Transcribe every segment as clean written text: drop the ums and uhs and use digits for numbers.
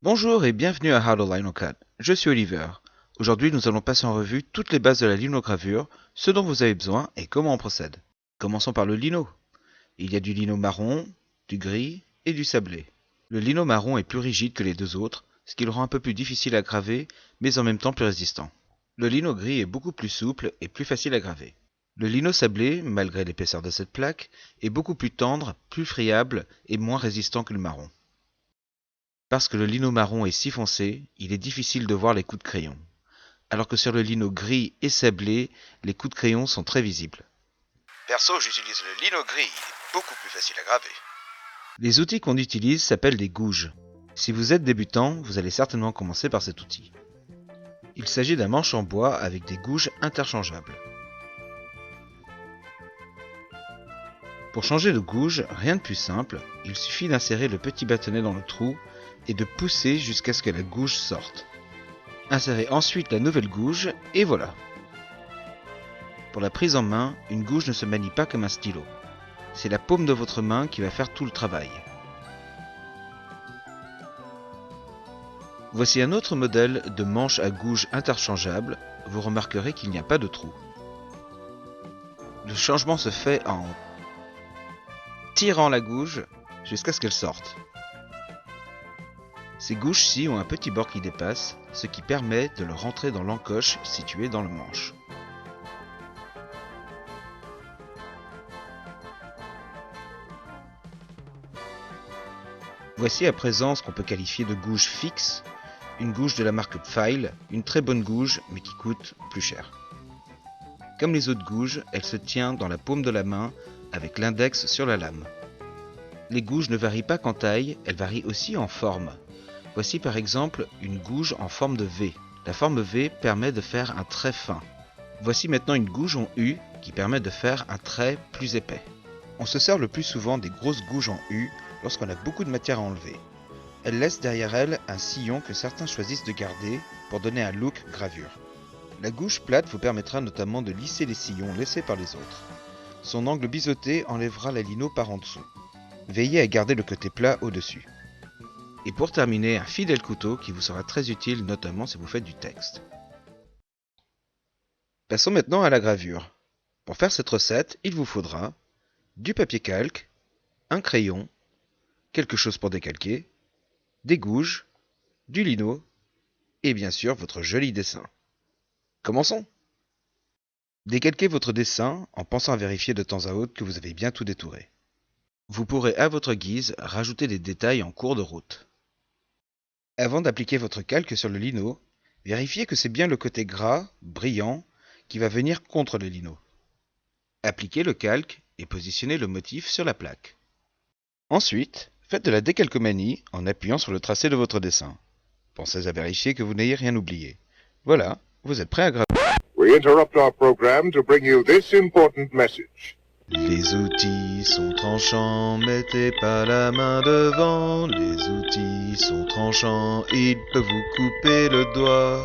Bonjour et bienvenue à How to Linocad. Je suis Oliver. Aujourd'hui, nous allons passer en revue toutes les bases de la linogravure, ce dont vous avez besoin et comment on procède. Commençons par le lino. Il y a du lino marron, du gris et du sablé. Le lino marron est plus rigide que les deux autres, ce qui le rend un peu plus difficile à graver, mais en même temps plus résistant. Le lino gris est beaucoup plus souple et plus facile à graver. Le lino sablé, malgré l'épaisseur de cette plaque, est beaucoup plus tendre, plus friable et moins résistant que le marron. Parce que le lino marron est si foncé, il est difficile de voir les coups de crayon. Alors que sur le lino gris et sablé, les coups de crayon sont très visibles. Perso, j'utilise le lino gris, il est beaucoup plus facile à graver. Les outils qu'on utilise s'appellent des gouges. Si vous êtes débutant, vous allez certainement commencer par cet outil. Il s'agit d'un manche en bois avec des gouges interchangeables. Pour changer de gouge, rien de plus simple, il suffit d'insérer le petit bâtonnet dans le trou et de pousser jusqu'à ce que la gouge sorte. Insérez ensuite la nouvelle gouge et voilà. Pour la prise en main, une gouge ne se manie pas comme un stylo. C'est la paume de votre main qui va faire tout le travail. Voici un autre modèle de manche à gouge interchangeable. Vous remarquerez qu'il n'y a pas de trou. Le changement se fait en tirant la gouge jusqu'à ce qu'elle sorte. Ces gouges-ci ont un petit bord qui dépasse, ce qui permet de le rentrer dans l'encoche située dans le manche. Voici à présent ce qu'on peut qualifier de gouge fixe, une gouge de la marque Pfeil, une très bonne gouge mais qui coûte plus cher. Comme les autres gouges, elle se tient dans la paume de la main avec l'index sur la lame. Les gouges ne varient pas qu'en taille, elles varient aussi en forme. Voici par exemple une gouge en forme de V. La forme V permet de faire un trait fin. Voici maintenant une gouge en U qui permet de faire un trait plus épais. On se sert le plus souvent des grosses gouges en U lorsqu'on a beaucoup de matière à enlever. Elles laissent derrière elles un sillon que certains choisissent de garder pour donner un look gravure. La gouge plate vous permettra notamment de lisser les sillons laissés par les autres. Son angle biseauté enlèvera la lino par en dessous. Veillez à garder le côté plat au-dessus. Et pour terminer, un fidèle couteau qui vous sera très utile notamment si vous faites du texte. Passons maintenant à la gravure. Pour faire cette recette, il vous faudra du papier calque, un crayon, quelque chose pour décalquer, des gouges, du lino et bien sûr votre joli dessin. Commençons! Décalquez votre dessin en pensant à vérifier de temps à autre que vous avez bien tout détouré. Vous pourrez à votre guise rajouter des détails en cours de route. Avant d'appliquer votre calque sur le lino, vérifiez que c'est bien le côté gras, brillant, qui va venir contre le lino. Appliquez le calque et positionnez le motif sur la plaque. Ensuite, faites de la décalcomanie en appuyant sur le tracé de votre dessin. Pensez à vérifier que vous n'ayez rien oublié. Voilà, vous êtes prêt à graver. We interrupt our program to bring you this important message. Les outils sont tranchants, mettez pas la main devant. Les outils sont tranchants, ils peuvent vous couper le doigt.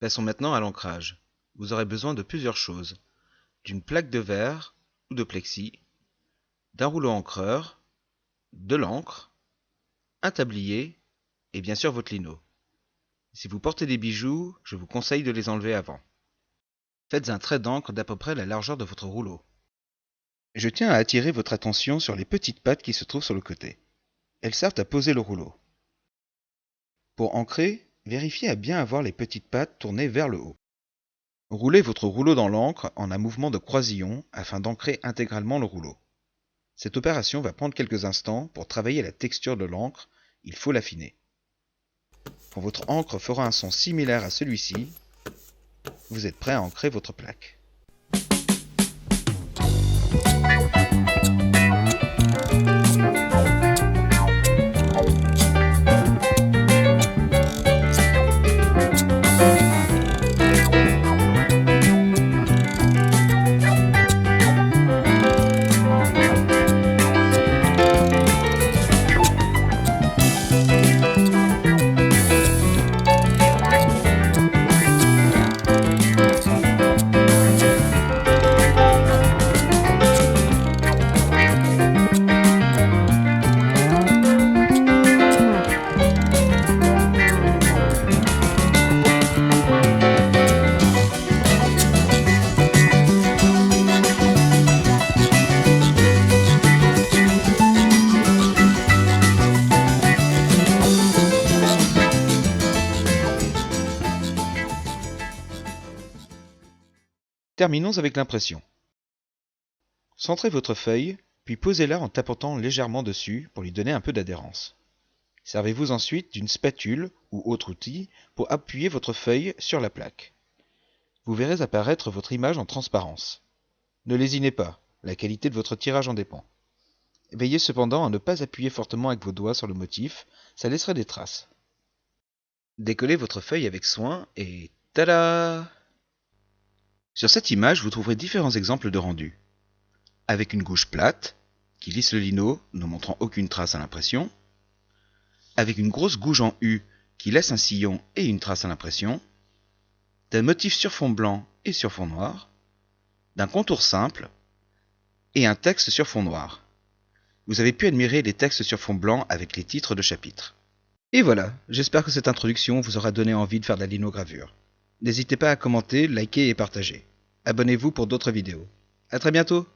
Passons maintenant à l'ancrage. Vous aurez besoin de plusieurs choses. D'une plaque de verre ou de plexi, d'un rouleau encreur, de l'encre, un tablier et bien sûr votre lino. Si vous portez des bijoux, je vous conseille de les enlever avant. Faites un trait d'encre d'à peu près la largeur de votre rouleau. Je tiens à attirer votre attention sur les petites pattes qui se trouvent sur le côté. Elles servent à poser le rouleau. Pour ancrer, vérifiez à bien avoir les petites pattes tournées vers le haut. Roulez votre rouleau dans l'encre en un mouvement de croisillon afin d'ancrer intégralement le rouleau. Cette opération va prendre quelques instants. Pour travailler la texture de l'encre, il faut l'affiner. Quand votre encre fera un son similaire à celui-ci, vous êtes prêt à ancrer votre plaque. Terminons avec l'impression. Centrez votre feuille, puis posez-la en tapotant légèrement dessus pour lui donner un peu d'adhérence. Servez-vous ensuite d'une spatule ou autre outil pour appuyer votre feuille sur la plaque. Vous verrez apparaître votre image en transparence. Ne lésinez pas, la qualité de votre tirage en dépend. Veillez cependant à ne pas appuyer fortement avec vos doigts sur le motif, ça laisserait des traces. Décollez votre feuille avec soin et tada! Sur cette image, vous trouverez différents exemples de rendu. Avec une gouge plate, qui lisse le lino, ne montrant aucune trace à l'impression. Avec une grosse gouge en U, qui laisse un sillon et une trace à l'impression. D'un motif sur fond blanc et sur fond noir. D'un contour simple. Et un texte sur fond noir. Vous avez pu admirer les textes sur fond blanc avec les titres de chapitres. Et voilà, j'espère que cette introduction vous aura donné envie de faire de la linogravure. N'hésitez pas à commenter, liker et partager. Abonnez-vous pour d'autres vidéos. À très bientôt!